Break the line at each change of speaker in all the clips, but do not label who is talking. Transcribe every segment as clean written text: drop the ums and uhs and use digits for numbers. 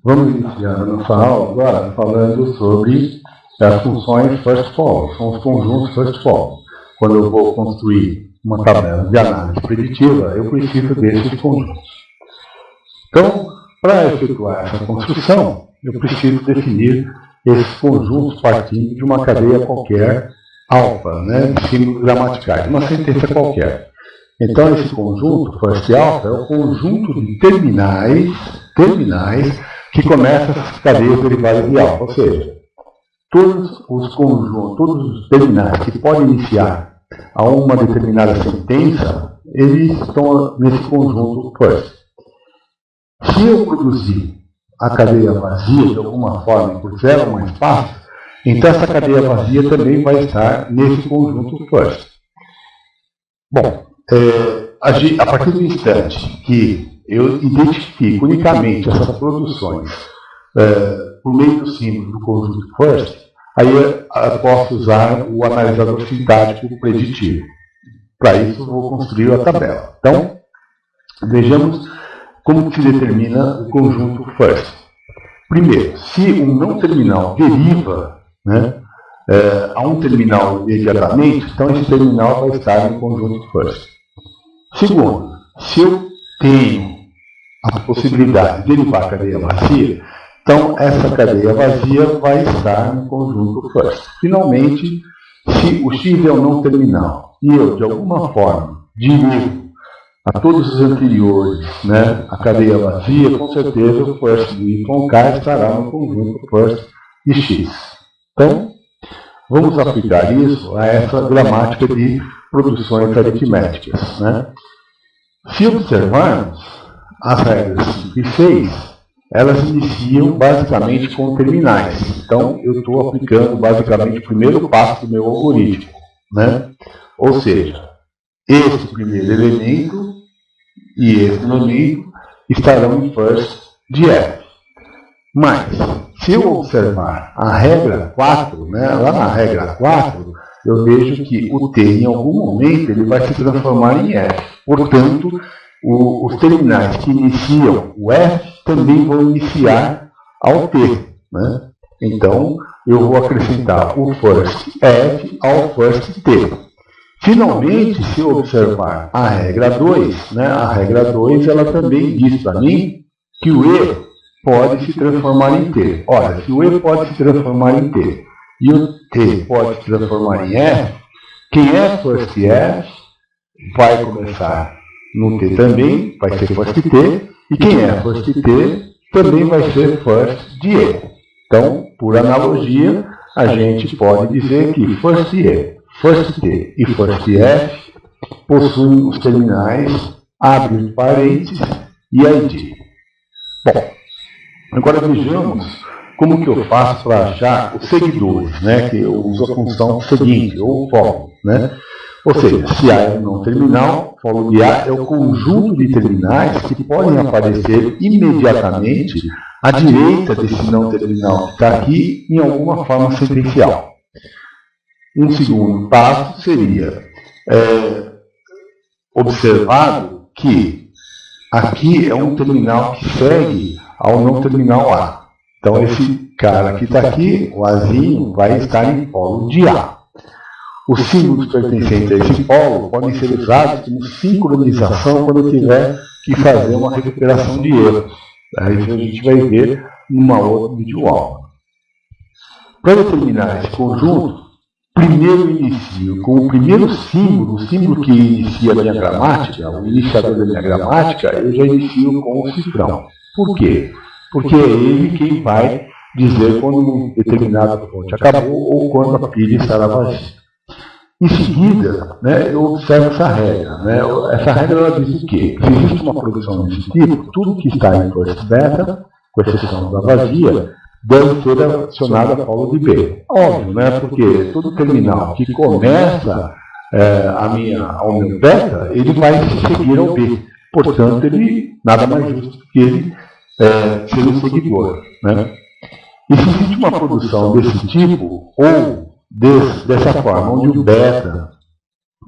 Vamos iniciar a nossa aula agora falando sobre as funções first follow, são os conjuntos first follow. Quando eu vou construir uma tabela de análise preditiva, eu preciso desses conjuntos. Então, para efetuar essa construção, eu preciso definir esses conjuntos partindo de uma cadeia qualquer, alfa, de símbolos gramaticais, uma sentença qualquer. Então, esse conjunto, first alpha, é o conjunto de terminais que começam as cadeias derivadas de alfa, ou seja, todos os conjuntos, todos os terminais que podem iniciar a uma determinada sentença, eles estão nesse conjunto first. Se eu produzir a cadeia vazia de alguma forma por zero ou mais espaço, então essa cadeia vazia também vai estar nesse conjunto first. Bom, a partir do instante que eu identifico unicamente essas produções por meio do símbolo do conjunto first, aí eu posso usar o analisador sintático preditivo. Para isso, eu vou construir a tabela. Então, vejamos como se determina o conjunto first. Primeiro, se um não terminal deriva a um terminal imediatamente, então esse terminal vai estar no conjunto first. Segundo, se eu tenho a possibilidade de derivar a cadeia vazia, então essa cadeia vazia vai estar no conjunto first. Finalmente, se o x é um não terminal e eu, de alguma forma, derivo a todos os anteriores a cadeia vazia, com certeza o first do y(k) estará no conjunto first de x. Então, vamos aplicar isso a essa gramática de produções aritméticas. Se observarmos as regras 5 e 6, elas iniciam basicamente com terminais. Então, eu estou aplicando basicamente o primeiro passo do meu algoritmo. Ou seja, esse primeiro elemento e esse elemento estarão em first de f. Mas, se eu observar a regra 4, lá na regra 4, eu vejo que o t, em algum momento, ele vai se transformar em f. Portanto, os terminais que iniciam o f também vão iniciar ao t. Então, eu vou acrescentar o first f ao first t. Finalmente, se eu observar a regra 2, a regra 2 ela também diz para mim que o e pode se transformar em t. Ora, se o e pode se transformar em t e o t pode se transformar em f, quem é first f vai começar no t também, vai ser first t, e quem é first t também vai ser first de e. Então, por analogia, a gente pode dizer que first e, first t e first f possuem os terminais, abre parênteses e id. Bom, agora vejamos como que eu faço para achar os seguidores, que eu uso a função seguinte, ou follow. Ou seja, se A é um não terminal, follow de A é o conjunto de terminais que podem aparecer imediatamente à direita desse não terminal que está aqui em alguma forma sentencial. Um segundo passo seria observado que aqui é um terminal que segue ao não terminal A. Então, esse cara que está aqui, o Azinho, vai estar em polo de A. Os símbolos pertencentes a esse polo podem ser usados como sincronização quando eu tiver que fazer uma recuperação de erros. Isso a gente vai ver numa outra videoaula. Para determinar esse conjunto, primeiro eu inicio com o primeiro símbolo, o símbolo que inicia a minha gramática, o iniciador da minha gramática, eu já inicio com o cifrão. Por quê? Porque é ele quem vai dizer quando um determinado fonte acabou ou quando a pilha estará vazia. Em seguida, eu observo essa regra. Essa regra ela diz o quê? Se existe uma produção desse tipo, tudo que está em first beta, com exceção da vazia, deve ser adicionado a follow de B. Óbvio, porque todo terminal que começa ao meu beta, ele vai seguir ao B. Portanto, ele nada mais justo que ele ser um seguidor. E se existe uma produção desse tipo, ou dessa forma, onde o beta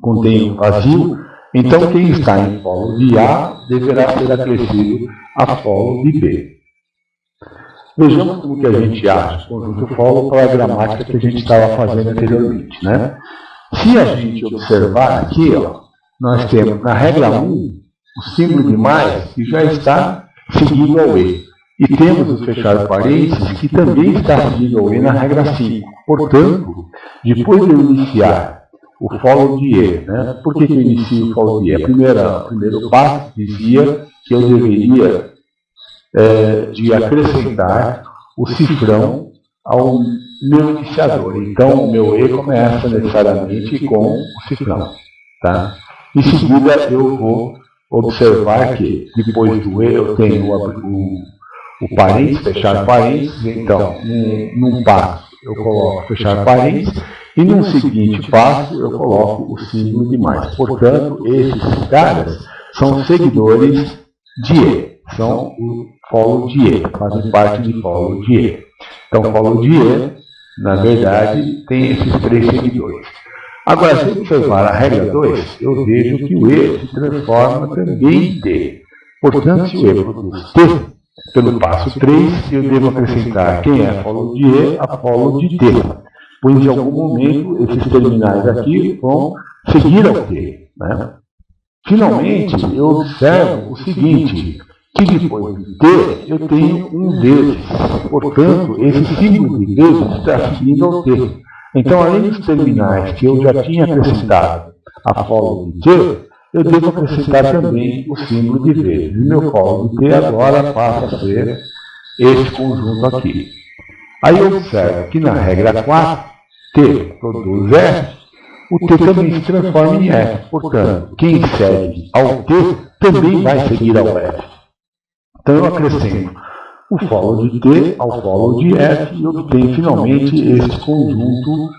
contém um vazio, então quem está em follow de A deverá ser acrescido a follow de B. Vejamos como que a gente acha o conjunto follow para a gramática que a gente estava fazendo anteriormente, né? Se a gente observar aqui, ó, nós temos na regra 1 o símbolo de mais que já está seguido ao E. E temos o fechar parênteses que também está seguido ao E na regra 5. Portanto, depois de eu iniciar o follow de E, né? Por que eu inicio o follow de E? O primeiro passo dizia que eu deveria de acrescentar o cifrão ao meu iniciador. Então, o meu E começa necessariamente com o cifrão. Tá? Em seguida, eu vou observar que depois do E eu tenho o parênteses, fechar parênteses. Então, num passo eu coloco fechar parênteses e num seguinte passo eu coloco o símbolo de mais. Portanto, esses caras são seguidores de E. São o follow de E, fazem parte de follow de E. Então, follow de E, na verdade, tem esses três seguidores. Agora, se eu observar a regra 2, eu vejo que o E se transforma também em D. Portanto, se o E produz T, pelo passo 3, eu devo acrescentar quem é follow de E a follow de T. Pois, em algum momento, esses terminais aqui vão seguir ao T. Né? Finalmente, eu observo o seguinte, que depois de T, eu tenho um vezes. Portanto, esse símbolo de vezes está seguindo ao T. Então, além dos terminais que eu já tinha acrescentado a follow de T, eu devo acrescentar também o símbolo de vezes. E meu follow de T agora passa a ser este conjunto aqui. Aí eu observo que na regra 4, T produz F, o T também se transforma em F. Portanto, quem segue ao T também vai seguir ao F. Então, eu acrescento o follow de T ao follow de F e obtenho finalmente este conjunto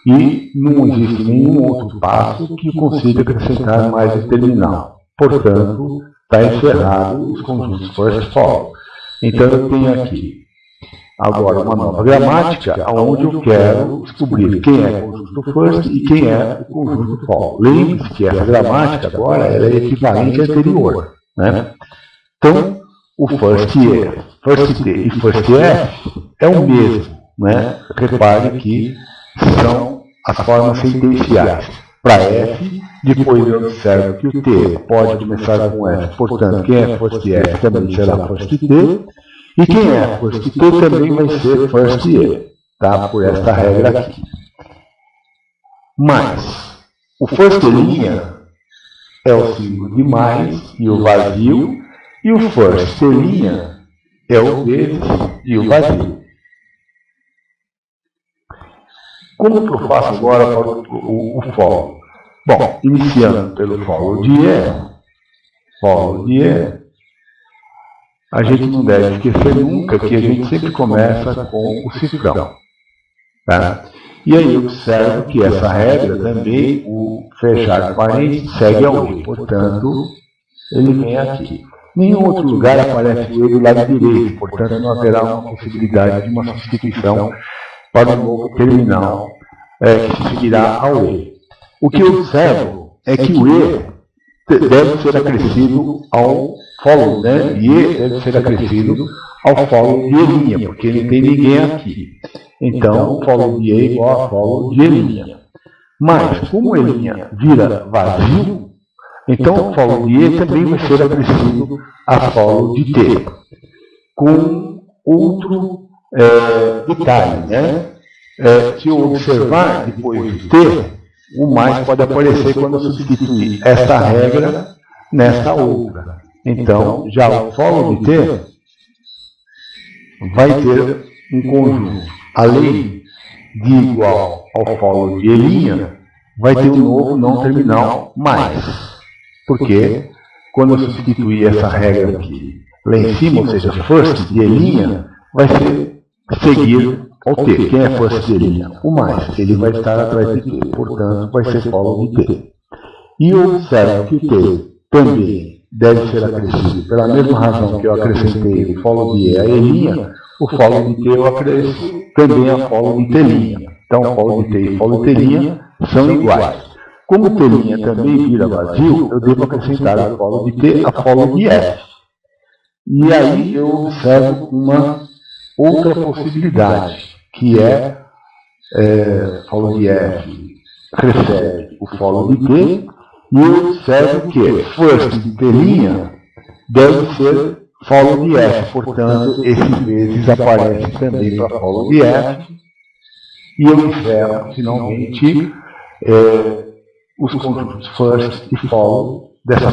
e não existe nenhum outro passo que consiga acrescentar mais o terminal. Portanto, está encerrado os conjuntos first follow. Então, eu tenho aqui agora uma nova gramática onde eu quero descobrir quem é o conjunto first e quem é o conjunto follow. Lembre-se que essa gramática agora ela é equivalente à anterior. Né? Então, o first T e first F é o mesmo. Né? Repare que são as formas sentenciais. Para F, depois eu observo que o T pode começar com F. Portanto, quem é first F também será first T. E quem é first T também vai ser first E. Tá? Por esta regra aqui. Mas, o first linha é o símbolo de mais e o vazio. E o first linha é o vezes e o vazio. Como que eu faço agora para o follow? Bom, iniciando pelo follow de E, a gente não deve esquecer nunca que a gente sempre começa com o cifrão. Tá? E aí eu observo que essa regra também, o fechar parênteses, segue ao E. Portanto, ele vem aqui. Nenhum outro lugar aparece o E do lado direito, portanto não haverá uma possibilidade de uma substituição para o novo terminal que seguirá ao E. O que eu observo é que o E deve ser acrescido ao follow, né? E E deve ser acrescido ao follow de E', porque não tem ninguém aqui. Então, o follow de E é igual a follow de E'. Mas, como E' vira vazio, então o follow de E também vai ser acrescido a follow de T. Com outro detalhe, né? Se eu observar depois de T, o mais pode aparecer quando eu substituir esta regra nesta outra. Então, já o follow de T vai ter um conjunto, além de igual ao follow de E', vai ter um novo não terminal mais. Porque quando eu substituir essa regra aqui lá em cima, ou seja, first de E', vai seguir ao T. Quem é first de E'? O mais. Ele vai estar atrás de T. Portanto, vai ser follow de T. E eu observo que o T também deve ser acrescido. Pela mesma razão que eu acrescentei o follow de E a E', o follow de T eu acresço também a follow de T'. Então, follow de T e follow de T' são iguais. Como o T' também vira vazio, eu devo acrescentar a follow de T a follow de F. E aí eu observo uma outra possibilidade, que follow de F recebe o follow de T, e eu observo que first de T' deve ser follow de F, portanto, esse vezes aparece também para follow de F, e eu encerro finalmente os conjuntos first e follow dessa